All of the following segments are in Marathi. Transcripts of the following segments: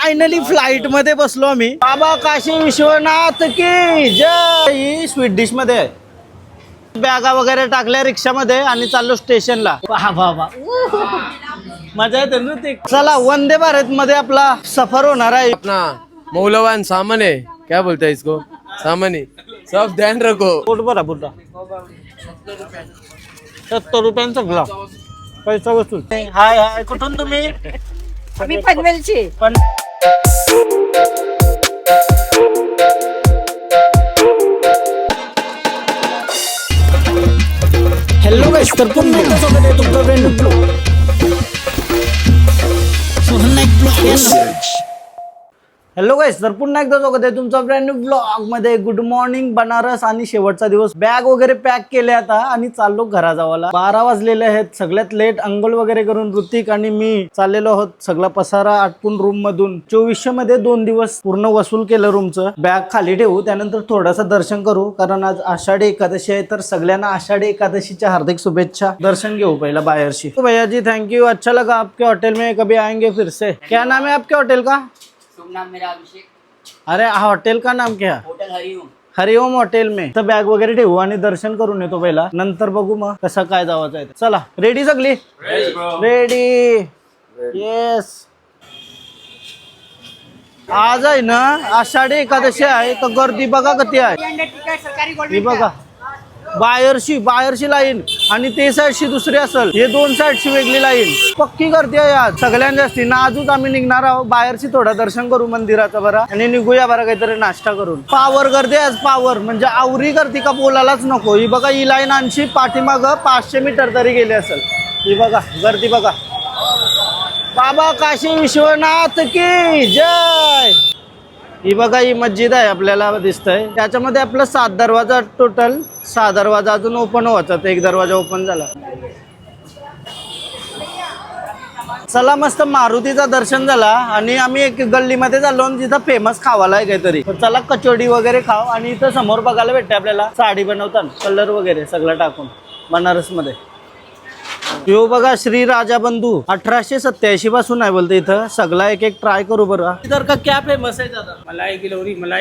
फायनली फ्लाइट मध्ये बसलो आम्ही. बाबा काशी विश्वनाथ की जय. ही स्वीट डिश मध्ये आहे. बॅगा वगैरे टाकल्या रिक्षामध्ये आणि चाललो स्टेशनला. वा वा वा, मजा येते ना ते. चला वंदे भारत मध्ये आपला सफर होणार आहे. अपना मौलवान सामान है, क्या बोलते हैं इसको, सामान है, सब ध्यान रखो. पोट भरा पुरता 70 रुपयांचा ग्लास पैसा वसूल. हाय हाय, कुठून तुम्ही? आम्ही पनवेलची. पण हॅलो गाइस, तर पुन्हा एकदा स्वागत आहे तुमचं ब्रँड ब्लॉग. हॅलो गाइस, तर पुन्हा एकदा स्वागत आहे तुमचं ब्रँड न्यू ब्लॉग मध्ये. गुड मॉर्निंग बनारस आणि शेवटचा दिवस. बॅग वगैरे पॅक केले आता आणि चाललो घरा जावाला. 12 वाजलेले आहेत. सगळ्यात लेट अंघोळ वगैरे करून ऋतिक आणि मी चाललेलो आहोत. सगळा पसारा आटपून रूम मधून 2400 मध्ये 2 दिवस पूर्ण वसूल केलं रूमचं. बॅग खाली ठेवू, त्यानंतर थोडंसं दर्शन करू, कारण आज आषाढी एकादशी आहे. तर सगळ्यांना आषाढी एकादशीच्या हार्दिक शुभेच्छा. दर्शन घेऊ पहिला बाहेरशी. तो भैया जी थैंक यू, अच्छा लगा आपके होटल में, कभी आएंगे फिर से. क्या नाम है आपके होटल का? नाम मेरा अभिषेक. अरे होटल का नाम क्या? होटल हरिओम. हरिओम हॉटेल में. तर बॅग वगैरे ठेवू आणि दर्शन करून येतो पहिला, नंतर बघू मग कसं काय जावायचं आहे. चला रेडी सगळी? रेडी. येस. आज आहे ना आषाढी एकादशी आहे, तर गर्दी बघा किती आहे. ही बघा बाहेरची लाईन आणि ते साईडची दुसरी असेल. हे 2 साईडची वेगळी लाईन. पक्की गर्दी आहे आज सगळ्यांना जास्ती. ना अजून आम्ही निघणार आहोत. बाहेरची थोडं दर्शन करू मंदिराचं बरा आणि निघूया बरा काहीतरी नाश्ता करून. पावर गर्दी आज, पावर म्हणजे आवरी गर्दी का बोलायलाच नको. ही बघा, ही लाईन आणखी पाठीमाग 500 मीटर तरी गेली असेल. ही बघा गर्दी बघा. बाबा काशी विश्वनाथ की जय. ही बघा, ही मस्जिद आहे आपल्याला दिसतंय. त्याच्यामध्ये आपलं 7 दरवाजा, टोटल 6 दरवाजा अजून ओपन व्हायचा. तर 1 दरवाजा ओपन झाला. चला मस्त मारुतीचा दर्शन झाला आणि आम्ही एक गल्लीमध्ये चाललो जिथं फेमस खावाला आहे काहीतरी. चला कचोडी वगैरे खाऊ. आणि इथं समोर बघायला भेटते आपल्याला साडी बनवताना, कलर वगैरे सगळं टाकून बनारस मध्ये. यो बघा, श्री राजा बंधू 1887 पासून आहे बोलते. इथं सगळा एक एक ट्राय करू बरं. इधर का क्या फेमस है ज्यादा? मलाई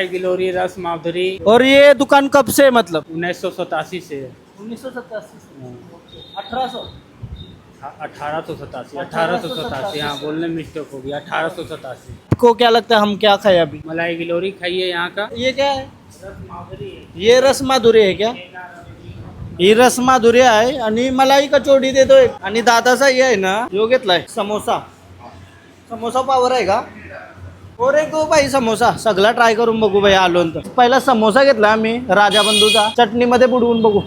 गिलोरी, रस माधुरी. और ये दुकान कब से, मतलब 1987 से. 1987 से. 1800 1887. हाँ, बोलने में मिस्टेक हो गया. 1887. को क्या लगता है हम क्या खाए अभी? मलाई गिलोरी खाइए यहाँ का. ये क्या है? ये रस माधुरी है क्या? ही रस माधुरी आहे आणि मलाई कचोडी देतोय. आणि दादाचा हे आहे ना, यो घेतलाय समोसा. समोसा पावर आहे का? और एक दो भाई समोसा. सगळा ट्राय करून बघू भाई आलो तर. पहिला समोसा घेतला आम्ही राजा बंधूचा. चटणी मध्ये बुडवून बघू.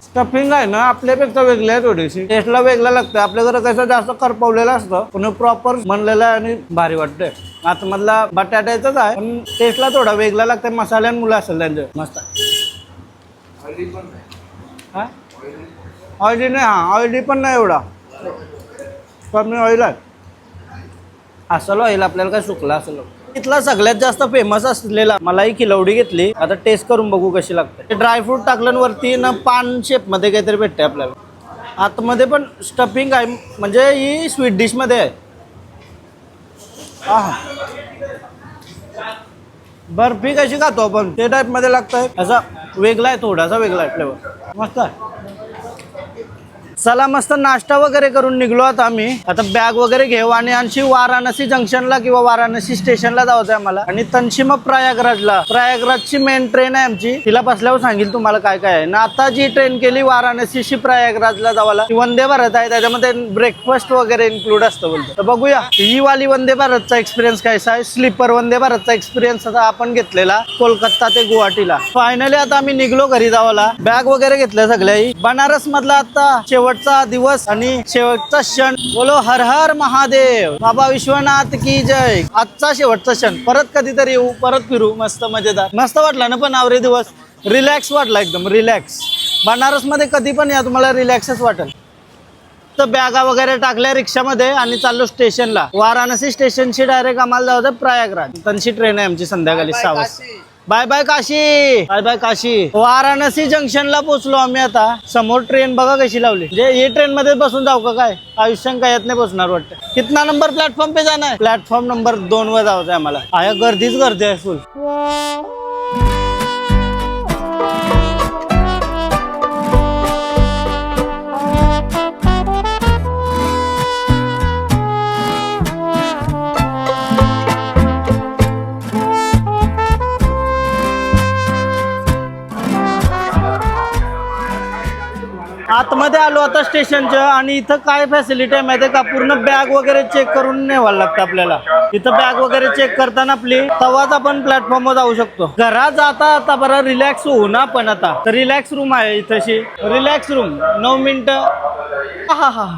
स्टफिंग आहे ना आपल्यापेक्षा वेगळी आहे थोडीशी. टेस्टला वेगळा लागतं. आपल्याकडे कसं जास्त करपवलेलं असतं, पण प्रॉपर बनलेलं आहे आणि भारी वाटतंय. आतमधला बटाट्याचाच आहे, पण टेस्टला थोडा वेगळा लागतंय. मसाल्यांमुळे असेल त्यांचं. मस्त हा, ऑइली नाही. हा, ऑइली पण नाही एवढा, कमी ऑइल आहे. असेल ऑइल, आपल्याला काय सुकला असेल. इथला सगळ्यात जास्त फेमस असलेला मलाई खिलवडी घेतली. आता टेस्ट करून बघू कशी लागते. ड्रायफ्रूट टाकलं वरती ना, पान शेप मध्ये काहीतरी भेटते आपल्याला. आतमध्ये पण स्टफिंग आहे, म्हणजे ही स्वीट डिश मध्ये आहे. बर्फी कशी खातो आपण ते टाइप मध्ये लागतंय. असा वेगळा आहे, थोडासा वेगळा आहे फ्लेवर. मस्त आहे. चला मस्त नाश्ता वगैरे करून निघलो आता आम्ही. आता बॅग वगैरे घेऊ आणि आणखी वाराणसी जंक्शनला किंवा वाराणसी स्टेशनला जायचं आहे आम्हाला. आणि तनशी मग प्रयागराजला. प्रयागराजची मेन ट्रेन आहे आमची. तिला बसल्यावर सांगेल तुम्हाला काय काय आहे ना. आता जी ट्रेन केली वाराणसीशी प्रयागराजला जावाला, ती वंदे भारत आहे. त्याच्यामध्ये ब्रेकफास्ट वगैरे इन्क्लूड असतं बोलतो. तर बघूया ही वाली वंदे भारतचा एक्सपिरियन्स कसा आहे. स्लीपर वंदे भारतचा एक्सपिरियन्स आता आपण घेतलेला कोलकाता ते गुवाहाटीला. फायनली आता आम्ही निघलो घरी जावाला. बॅग वगैरे घेतल्या सगळ्याही. बनारस मधला आता शेवटचा दिवस आणि शेवटचा क्षण. बोलो हर हर महादेव, बाबा विश्वनाथ की जय. आजचा शेवटचा क्षण. परत कधीतरी येऊ, परत फिरू. मस्त मजेदार. मस्त वाटला ना पण आवरे दिवस. रिलॅक्स वाटला, एकदम रिलॅक्स. बनारस मध्ये कधी पण या, तुम्हाला रिलॅक्सच वाटेल. तर बॅगा वगैरे टाकल्या रिक्षामध्ये आणि चाललो स्टेशनला. वाराणसी स्टेशनशी डायरेक्ट आम्हाला जायचं प्रयागराज. तनशी ट्रेन आहे आमची संध्याकाळी 6 वाजता. Bye bye Kashi, bye bye Kashi. Varanasi जंक्शनला पोहोचलो आम्ही आता. समोर ट्रेन बघा कशी लावली. म्हणजे ही ट्रेन मध्ये बसून जाऊ का काय? आयुष्यात काय येत नाही बसणार वाटतं. कितना नंबर प्लॅटफॉर्म पे जाना है? प्लॅटफॉर्म नंबर 2 वर जायचं आहे आम्हाला. आया गर्दीच गर्दी आहे फुल. आतमध्ये आलो आता स्टेशनच्या. आणि इथं काय फॅसिलिटी आहे माहिती आहे का? पूर्ण बॅग वगैरे चेक करून न्यावं लागतं आपल्याला. इथं बॅग वगैरे चेक करताना आपली तेव्हाच आपण प्लॅटफॉर्मवर जाऊ शकतो. घरात जाता आता बरं रिलॅक्स होऊ ना. पण आता तर रिलॅक्स रूम आहे इथंशी. रिलॅक्स रूम 9 मिनिटं. हा हा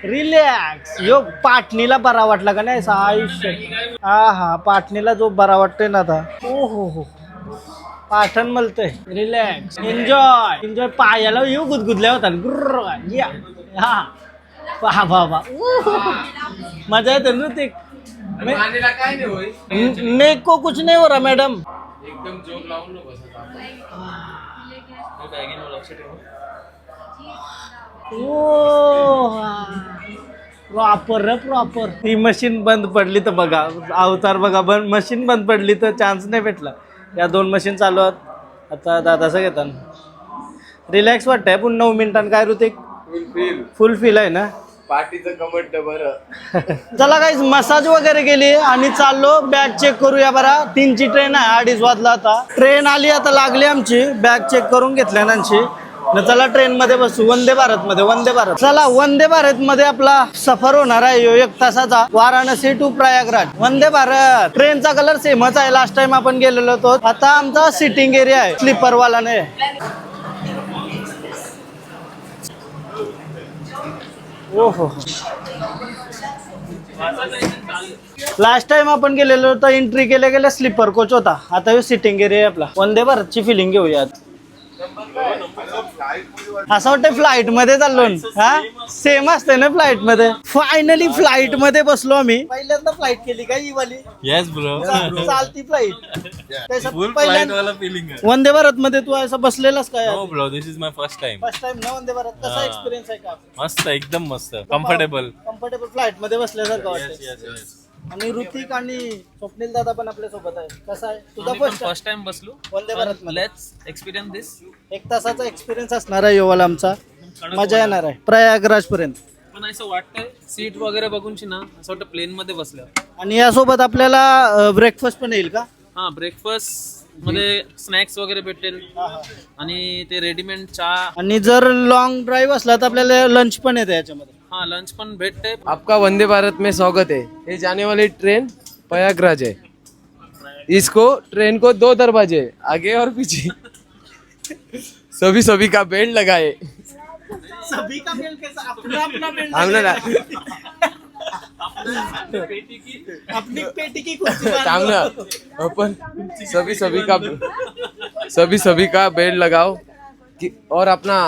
रिलॅक्स. यो पाटणीला बरा वाटला का नाही आयुष्य. हा पाटणीला जो बरा वाटतोय ना आता. ओ हो पाठण मलतय. Relax enjoy enjoy. पायाला येऊ गुदगुदल्या होता. हा पहा बाबा मजा येते नृतिक. मेरे को कुछ नहीं हो रहा मैडम. एकदम जोर लावून नको प्रॉपर प्रॉपर. ही मशीन बंद पडली तर बघा अवतार बघा. मशीन बंद पडली तर चान्स नाही भेटला. या 2 मशीन चालू आहेत आता. दादाचं घेताना रिलॅक्स वाटतंय. पण 9 मिनिटांनी काय ऋतिक फुल फील आहे ना. पार्टीचं कमट बरं. चला काहीच मसाज वगैरे केली आणि चाललो बॅग चेक करूया. बरा 3ची ट्रेन आहे. 2:30 वाजला आता. ट्रेन आली आता लागली आमची. बॅग चेक करून घेतल्यानंतर चला ट्रेन मध्ये बसू. वंदे भारत मध्ये. वंदे भारत. चला वंदे भारत मध्ये आपला सफर होणार आहे 1 तासाचा. वाराणसी टू प्रयागराज. वंदे भारत. ट्रेनचा कलर सेमच आहे. लास्ट टाइम आपण गेलेलो होतो. आता आमचा सिटिंग एरिया आहे स्लीपर वाला ने. ओहो लास्ट टाइम आपण गेलेलो होतो. एंट्री गेल्या स्लीपर कोच होता. आता सिटिंग एरिया आपला. वंदे भारतची फिलिंग घेऊया. असं वाटतं फ्लाईट मध्ये चाललो. हा सेम असते ना फ्लाईट मध्ये. फायनली फ्लाईट मध्ये बसलो आम्ही. पहिल्यांदा फ्लाईट केली का ही वाली? Yes bro. चालती फ्लाईट. वाला फीलिंग आहे. वंदे भारत मध्ये तू असं बसलेलास काय? No bro, this is my first time. First time ना वंदे भारत. कसा एक्सपिरियन्स आहे का? मस्त, एकदम मस्त, कम्फर्टेबल फ्लाईट मध्ये बसल्यासारखं वाटतं. Yes yes. आणि ऋतिक आणि स्वप्नील दादा पण आपल्या सोबत आहे. कसा आहे तुझा फर्स्ट टाइम बसलो. वंदे भारत मध्ये? लेट्स एक्सपिरियन्स दिस. 1 तासाचा एक्सपिरियन्स असणार आहे योवाला आमचा. मजा येणार आहे प्रयागराज पर्यंत. पण असं वाटतंय सीट वगैरे बघून ना असं वाटतं प्लेन मध्ये बसलं. आणि यासोबत आपल्याला ब्रेकफास्ट पण येईल का? हा ब्रेकफास्ट मध्ये स्नॅक्स वगैरे भेटेल आणि ते रेडीमेड चहा. आणि जर लॉंग ड्राईव्ह असला तर आपल्याला लंच पण येते याच्यामध्ये. हाँ लंच पण भेटते. आपका वंदे भारत में स्वागत है. ये जाने वाली ट्रेन प्रयागराज है. इसको ट्रेन को 2 दरवाजे आगे और पीछे. सभी का बेल्ट लगाए. सभी का बेल्ट कैसा? अपना बेल्ट. हमने ना अपनी पेटी की कुर्सी थाम ना. अपन सभी का बेल्ट लगाओ. और अपना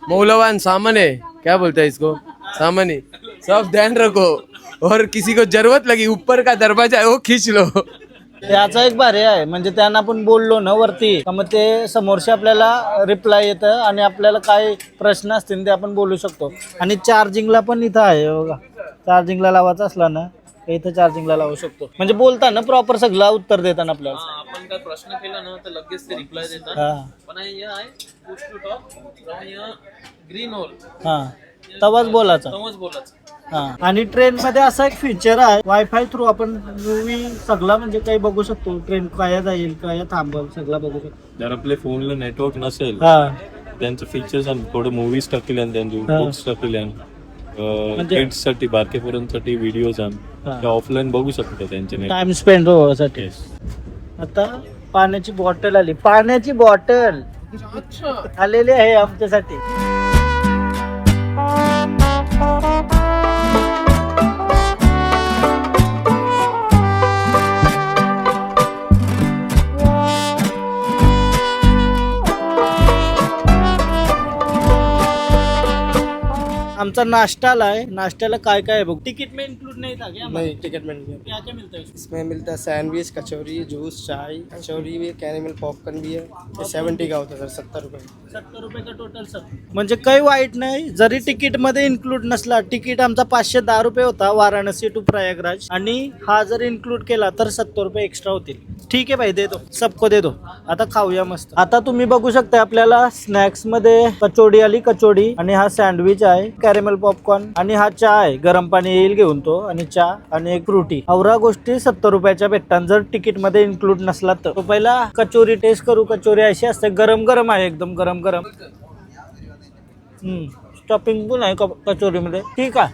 मौलवान सामान है. क्या बोलते हैं इसको? सामान ही सब ध्यान रखो. और किसी को जरूरत लगी ऊपर का दरवाजा है वो खींच लो. याचा एक भारी आहे. म्हणजे त्यांना आपण बोललो ना वरती का मग ते समोरचे आपल्याला रिप्लाय येतं. आणि आपल्याला काय प्रश्न असतील ते आपण बोलू शकतो. आणि चार्जिंगला पण इथं आहे बघा. चार्जिंगला लावायचं असला ना इथं चार्जिंगला लावू शकतो. म्हणजे बोलताना प्रॉपर सगळं उत्तर देताना आपल्याला. आपण काय प्रश्न केला ना तर लगेच ते रिप्लाय देतात. हा पण हे आहे पुश टू टॉक. ग्रीन होल हा तवाच बोलायचा. समज बोलायचं. हा आणि ट्रेन मध्ये असा एक फीचर आहे. वायफाय थ्रू आपण मूवी सगळा म्हणजे काही बघू शकतो. ट्रेन काय जाईल काय थांबल सगळं बघू शकतो. जर आपल्या फोनला नेटवर्क नसेल हा त्यांचं फीचर्स आणि थोडे मूवीज टाकले आणि त्यांचे हा. बुक्स टाकले म्हणजे- किड्स साठी बारकेपर्यंतसाठी व्हिडिओज आणि ऑफलाईन बघू शकतो त्यांचे net. टाइम स्पेंड होण्यासाठी. Yes. आता पाण्याची बॉटल आली. पाण्याची बॉटल आलेली आहे आमच्यासाठी. आमचा नाश्ता आलाय. नाश्त्याला काय काय आहे बघ. तिकीट में इंक्लूड नहीं था क्या? नहीं टिकट में नहीं है। क्या क्या मिलता है इसमें? इसमें मिलता है सैंडविच, कचौरी, जूस, चाय, कचौरी भी, कैरेमल पॉपकॉर्न भी है। ये 70 का होता है सर, 70 रुपये। 70 रुपये का टोटल सब. म्हणजे काही वाईट नाही जरी तिकीट मध्ये इन्क्लूड नसला. तिकीट आमचा 510 रुपये होता वाराणसी टू प्रयागराज आणि हा जर इन्क्लूड केला तर 70 रुपये एक्स्ट्रा होतील. ठीक आहे भाई, दे दो सबको दे दो. आता खाऊया मस्त. आता तुम्ही बघू शकता आपल्याला स्नॅक्स मध्ये कचोडी आली, कचोडी आणि हा सँडविच आहे, कॅरेमल पॉपकॉर्न आणि हा चहा आहे. गरम पाणी येईल घेऊन तो आणि चहा आणि एक फ्रुटी. अवरा गोष्टी 70 रुपयाच्या भेटतात जर तिकीट मध्ये इन्क्लूड नसला तर. तो पहिला कचोरी टेस्ट करू. कचोरी अशी असते गरम गरम आहे, एकदम गरम गरम. स्टफिंग पण आहे कचोरीमध्ये. ठीक आहे,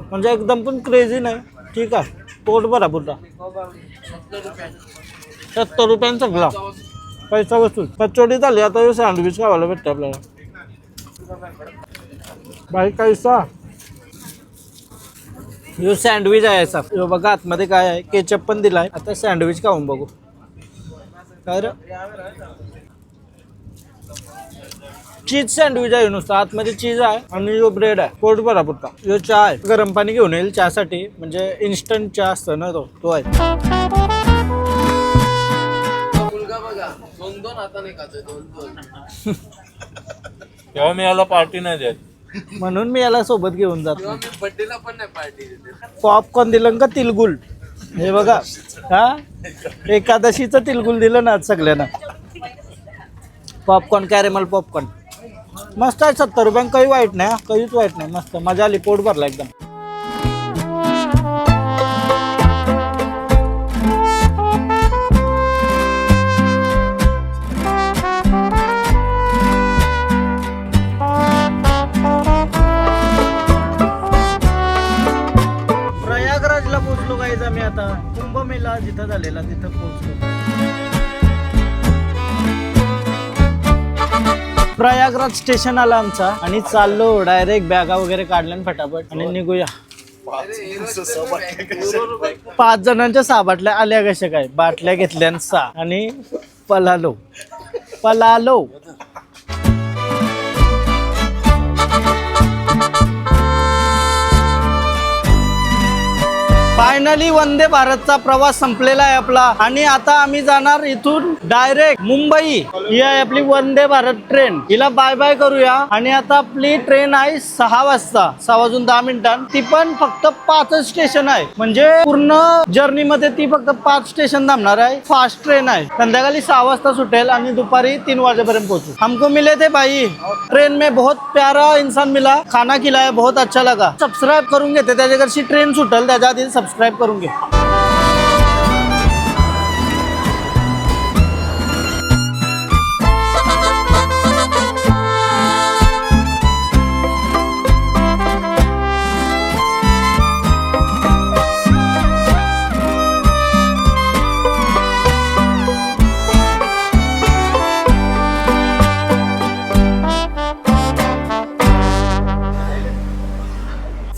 म्हणजे एकदम पण क्रेझी नाही. ठीक आहे, पोट भरा पुरता. 70 रुपयांचा ग्लास पैसा वस्तू. कचोरी झाली, आता सँडविच खावायला भेटतं आपल्याला. भाई कैसा यो सँडविच आहे असा. यो बघा आतमध्ये काय आहे, केचप पण दिलाय. आता सँडविच खाऊन बघू. काय रे, चीज सँडविच आहे नुसतं. आतमध्ये चीज आहे आणि जो ब्रेड आहे. पोट भरा पुरता. जो चहा आहे, गरम पाणी घेऊन येईल चहासाठी, म्हणजे इन्स्टंट चहा असतो ना तो आहे. मुलगा बघा, 2-2 हाताने खातोय, 2-2. तेव्हा मी याला पार्टी नाही देत. म्हणून मी याला सोबत घेऊन जातो. तेव्हा मी बर्थडेला पण नाही पार्टी देते. पॉपकॉर्न दिलं का तिलगुल. हे बघा, हा एकादशीचं तिलगुल दिलं ना आज सगळ्यांना. पॉपकॉर्न, कॅरेमल पॉपकॉर्न मस्त आहे. 70 रुपयांना काही वाईट नाही, काहीच वाईट नाही. मस्त मजा आली, पोट भरला एकदम. प्रयागराजला पोहोचलो गाईज आम्ही. आता कुंभमेळा जिथं झालेला तिथं पोहोचलो. प्रयागराज स्टेशन आला आमचा आणि चाललो डायरेक्ट. बॅगा वगैरे काढल्या फटाफट आणि निघूया. 5 जणांच्या 6 बाटल्या आल्या कशा काय. बाटल्या घेतल्या 6 आणि पलालो. फायनली वंदे भारतचा प्रवास संपलेला आहे आपला आणि आता आम्ही जाणार इथून डायरेक्ट मुंबई. ही आहे आपली वंदे भारत ट्रेन. हिला बाय बाय करूया. आणि आता आपली ट्रेन आहे 6 वाजता, 6:10. ती पण फक्त 5 स्टेशन आहे, म्हणजे पूर्ण जर्नी मध्ये ती फक्त 5 स्टेशन थांबणार आहे. फास्ट ट्रेन आहे. संध्याकाळी 6 वाजता सुटेल आणि दुपारी 3 वाजेपर्यंत पोहोचू. हमको मिले थे भाई ट्रेन में, बहुत प्यारा इंसान मिला, खाना खिलाया, बहुत अच्छा लगा. सबस्क्राईब करून घेते, त्याच्याकडची ट्रेन सुटेल त्याच्या आधी सबस्क्राईब करून घे.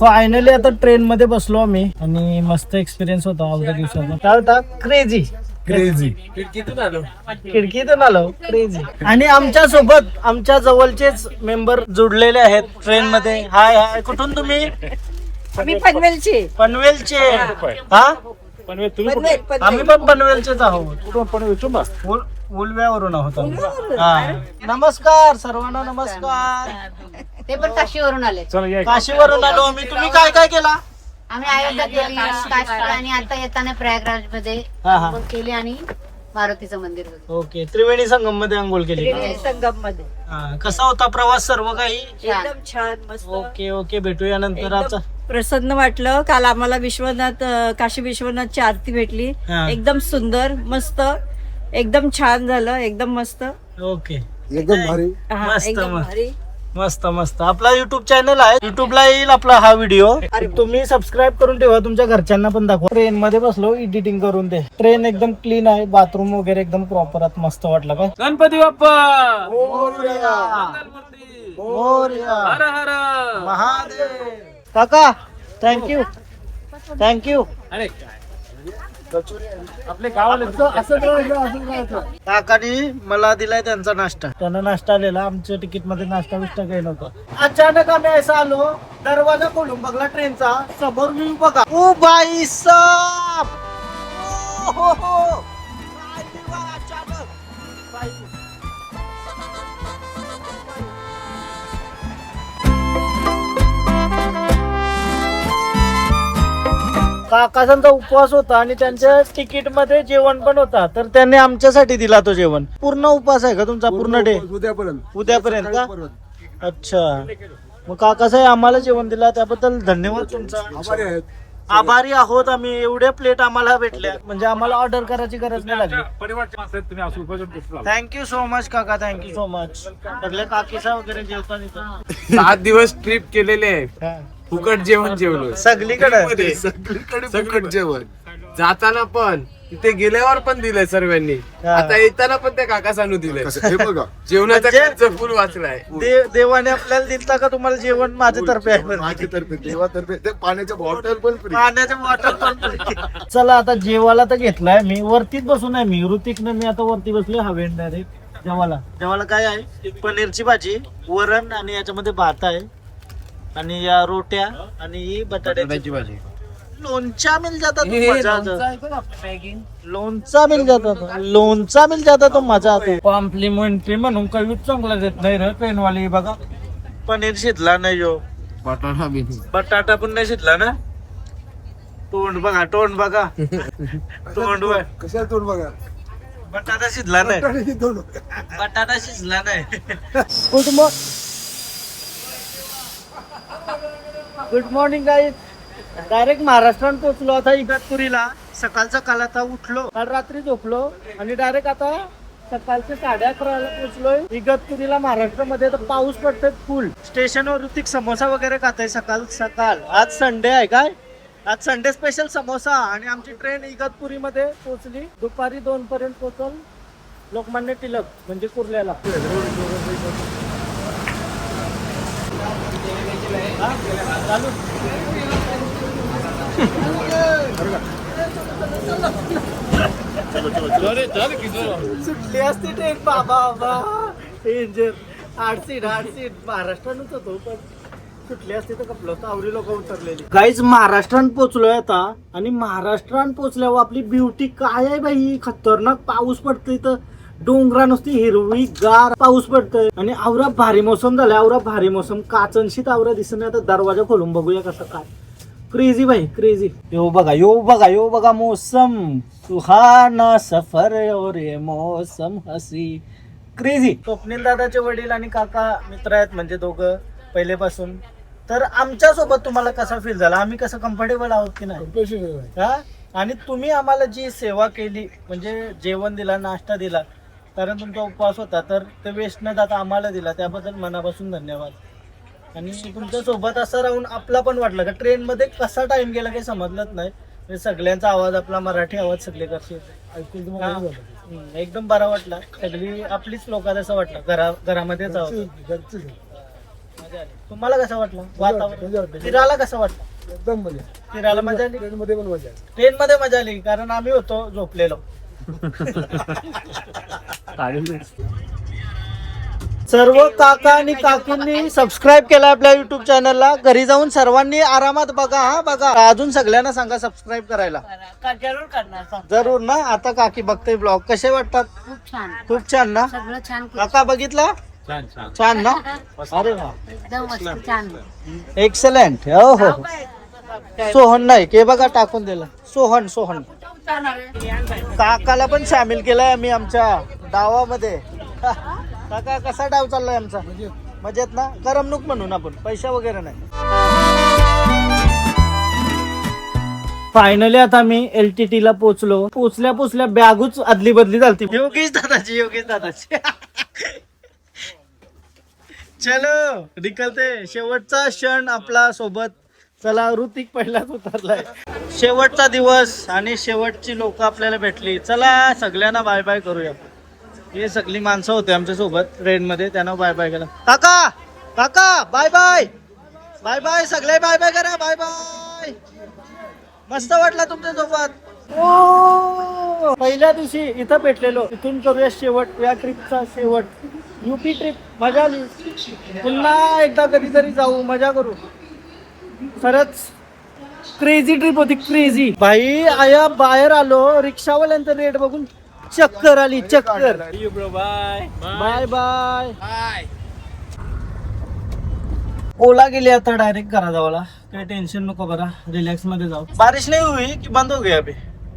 फायनली आता ट्रेन मध्ये बसलो आम्ही आणि मस्त एक्सपिरियन्स होता अवघ्या दिवसाचा. काय होता? क्रेझी. खिडकीतून आलो. खिडकीतून आलो, क्रेझी. आणि आमच्या सोबत आमच्या जवळचेच मेंबर जुडलेले आहेत ट्रेन मध्ये. हाय हाय, कुठून तुम्ही? आम्ही पनवेलचे. पनवेलचे. हा, पनवेल. आम्ही पण पनवेलचेच आहोत. उलव्यावरून आहोत आम्ही. हा, नमस्कार सर्वांना, नमस्कार. ते पण काशीवरून आले. काशीवरून आलो आम्ही. तुम्ही काय काय केला? आम्ही अयोध्या केली, काशी आणि आता येताना प्रयागराज मध्ये आंघोळ केली आणि मारुतीचं मंदिर होतं. ओके, त्रिवेणी संगम मध्ये आंघोळ केली. संगम मध्ये कसा होता प्रवास? सर्व काही एकदम छान, मस्त. ओके ओके, भेटूया नंतर. आता प्रसन्न वाटलं. काल आम्हाला विश्वनाथ, काशी विश्वनाथची आरती भेटली. हा. एकदम सुंदर, मस्त, एकदम छान झालं, एकदम मस्त. ओके, एकदम भारी. हा, मस्त, एकदम मस्त. भारी. मस्त मस्त. आपला युट्यूब चॅनल आहे, युट्यूबला येईल आपला हा व्हिडिओ. तुम्ही सबस्क्राईब करून ठेवा, तुमच्या घरच्यांना पण दाखवा. ट्रेन मध्ये बसलो एडिटिंग करून. ते ट्रेन एकदम क्लीन आहे, बाथरूम वगैरे एकदम प्रॉपर आहेत. मस्त वाटलं. काय गणपती बाप्पा मोरया. मोरया. हर हर महादेव. काका थँक्यू, थँक्यू. अरे काकानी मला दिलाय त्यांचा नाश्ता. त्यांना नाश्ता आलेला, आमच्या तिकीट मध्ये नाश्ता बिष्टा काही नव्हतं. अचानक आम्ही असं आलो दरवाजा खोलून बघला ट्रेनचा, समोर व्ह्यू बघा. ओ बाई साब, ओ हो हो, काय view आहे अचानक. बाई. काकाचा उपवास होता आणि त्यांच्या तिकीट मध्ये जेवण पण होता, तर त्यांनी आमच्यासाठी दिला तो जेवण. पूर्ण उपवास आहे का तुमचा? पूर्ण डे उद्यापर्यंत का? अच्छा, मग काकासाहेब आम्हाला जेवण दिला त्याबद्दल धन्यवाद तुमचा. आभारी आहोत आम्ही. एवढ्या प्लेट आम्हाला भेटल्या, म्हणजे आम्हाला ऑर्डर करायची गरज नाही लागली. थँक्यू सो मच काका, थँक्यू सो मच. सगळे काकीसा वगैरे जेवतात इथं. 7 दिवस ट्रिप केलेले आहे, फुकट जेवण जेवलो सगळीकडे फुकट जेवण. जाताना पण तिथे गेल्यावर पण दिलंय सर्वांनी, आता येताना पण त्या काका सांगू दिलंय. जेवणाचा खर्च फुल वाचलाय. देवाने आपल्याला दिलता का तुम्हाला जेवण? माझ्यातर्फे आहे. देवातर्फे पाण्याच्या बॉटल पण फ्री. पाण्याच्या बॉटल पण. चला आता जेवायला तर घेतलाय मी, वरतीच बसून आहे मी. ऋतिकने मी आता वरती बसले हवेन डायरेक्ट. जेवायला काय आहे? पनीरची भाजी, वरण आणि याच्यामध्ये भात आहे आणि या रोट्या आणि ही बटाट्याची भाजी. लोणचा मिल जाता तो मजा आता. लोणचा मिल जाता तो मजा आता. कॉम्प्लिमेंटरी म्हणून काही चांगला देत नाही रे ट्रेनवाले. बघा पनीर शिजला नाही हो, बटाटा पण नाही शिजला ना. तोंड बघा तोंड बघा. कशाला तोंड बघा. बटाटा शिजला नाही, बटाटा शिजला नाही. Good morning guys. डायरेक्ट महाराष्ट्रात पोहोचलो आता इगतपुरीला. सकाळचा काल आता उठलो, काल रात्री झोपलो आणि डायरेक्ट आता सकाळचे 11:30 पोहोचलोय इगतपुरीला महाराष्ट्रामध्ये. तर पाऊस पडतोय फुल. स्टेशनवर ऋतिक समोसा वगैरे खाताय सकाळ. आज संडे आहे काय? आज संडे स्पेशल समोसा. आणि आमची ट्रेन इगतपुरी मध्ये पोहोचली. दुपारी 2 पर्यंत पोहोचल लोकमान्य टिळक म्हणजे कुर्ल्याला. चालू सुटली असती ट्रेन बाबा. डेंजर. 8 सीट महाराष्ट्रानच होतो, पण सुटली असती तर कपलं होतं. आवरी लोक उतरलेली. गाईज महाराष्ट्रात पोहोचलोय आता. आणि महाराष्ट्रात पोहोचल्यावर आपली ब्युटी काय आहे बाई, खतरनाक पाऊस पडतोय. तर डोंगरा नुसती हिरवी गार पाऊस पडतोय आणि आवरा भारी मोसम झालाय. आवरा भारी मोसम, काचनशीत आवरा दिसत नाही. आता दरवाजा खोलून बघूया कसं काय. क्रेझी भाई क्रेझी. यो बघा मौसम सुहाना सफर और ये मौसम हसी. क्रेझी. स्वप्नील दादाचे वडील आणि काका मित्र आहेत, म्हणजे दोघं पहिलेपासून. तर आमच्या सोबत तुम्हाला कसा फील झाला? आम्ही कसं कम्फर्टेबल आहोत की नाही? आणि तुम्ही आम्हाला जी सेवा केली, म्हणजे जेवण दिला, नाश्ता दिला, कारण तुमचा उपवास होता, तर ते वेस्ट न जाता आम्हाला दिला, त्याबद्दल मनापासून धन्यवाद. आणि तुमच्या सोबत असं राहून आपला पण वाटलं का ट्रेनमध्ये कसा टाइम गेला काही समजलंच नाही. सगळ्यांचा आवाज, आपला मराठी आवाज सगळे कसे एकदम बरा वाटला. सगळी आपलीच लोक असं वाटलं, घरामध्येच आहोत. मजा आली. तुम्हाला कसं वाटलं वातावरण? फिरायला कसं वाटलं? एकदम मजा. फिरायला मजा आली. ट्रेन मध्ये पण मजा. ट्रेनमध्ये मजा आली कारण आम्ही होतो झोपलेलो. सर्व काका आणि काकींनी सबस्क्राईब केला आपल्या युट्यूब चॅनलला. घरी जाऊन सर्वांनी आरामात बघा. हा बघा, अजून सगळ्यांना सांगा सबस्क्राईब करायला. जरूर करणार. जरूर ना. आता काकी बघते ब्लॉग, कसे वाटतात? खूप छान ना. सगळं छान काका बघितला? छान ना. अरे वा, एकदम मस्त छान. एक्सलंट. हो हो. सोहन नाही के बघा टाकून दिलं. सोहन काकाला पण सामील केलंय आम्ही आमच्या डावामध्ये. काका कसा डाव चाललाय आमचा? मजेत ना. करमणूक म्हणून आपण, पैसा वगैरे नाही. फायनली आता मी LTT ला पोहोचलो. पोचल्या बॅगूच अदली बदली झाली. योगेश दादाची चलो निकलते. शेवटचा क्षण आपला सोबत. चला ऋतिक पहिलाच उतरलाय. शेवटचा दिवस आणि शेवटची लोक आपल्याला भेटली. चला सगळ्यांना बाय बाय करूया. हे सगळी माणसं होते आमच्या सोबत ट्रेन मध्ये, त्यांना बाय बाय केला. काका बाय बाय सगळे बाय बाय करा. Bye bye. मस्त वाटला तुमच्या सोबत. पहिल्या दिवशी इथं भेटलेलो. इथून करूया शेवट, या ट्रिपचा शेवट. UP ट्रिप मजा आली. पुन्हा एकदा कधीतरी जाऊ, मजा करू. खरंच क्रेझी ट्रिप होती, क्रेझी. भाई आया बाहेर आलो, रिक्षावाल्यांचा रेट बघून चक्कर आली, चक्कर. Bye bye. ओला गेली आता डायरेक्ट घरा जावाला. काही टेन्शन नको, करा रिलॅक्स मध्ये जाऊ. बारिश नहीं हुई कि बंद हो गया अभी?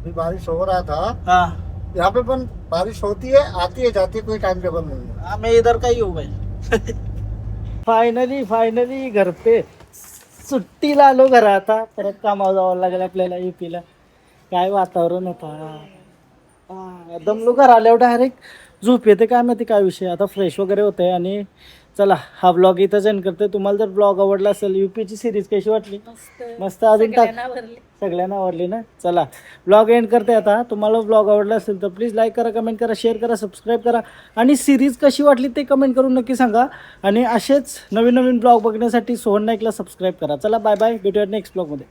बारिश हो रहा था हाँ यहाँ पे, पण बारिश होती है, आती है, जाती है, कोई टाइम टेबल नहीं है. हाँ, मैं इधर का ही हूँ भाई. फायनली घर पे सुट्टीला आलो घरा. आता परत कामावर जावं लागेल आपल्याला UP ला. काय वातावरण होता, दमलो. घर आल्यावर डायरेक्ट झोप येते. काय माहिती काय विषय. आता फ्रेश वगैरे होते आणि चला हा व्लॉग इथं एंड करते. तुम्हाला जर ब्लॉग आवडला असेल, UP ची सिरीज कशी वाटली? मस्त. अजून टाक, सगळ्यांना आवडली ना. चला ब्लॉग एंड करते आता. तुम्हाला ब्लॉग आवडला असेल तर प्लीज लाईक करा, कमेंट करा, शेअर करा, सबस्क्राईब करा आणि सिरीज कशी वाटली ते कमेंट करून नक्की सांगा. आणि असेच नवीन ब्लॉग बघण्यासाठी सोहन नाईकला सबस्क्राईब करा. चला बाय बाय, भेटूया नेक्स्ट ब्लॉगमध्ये.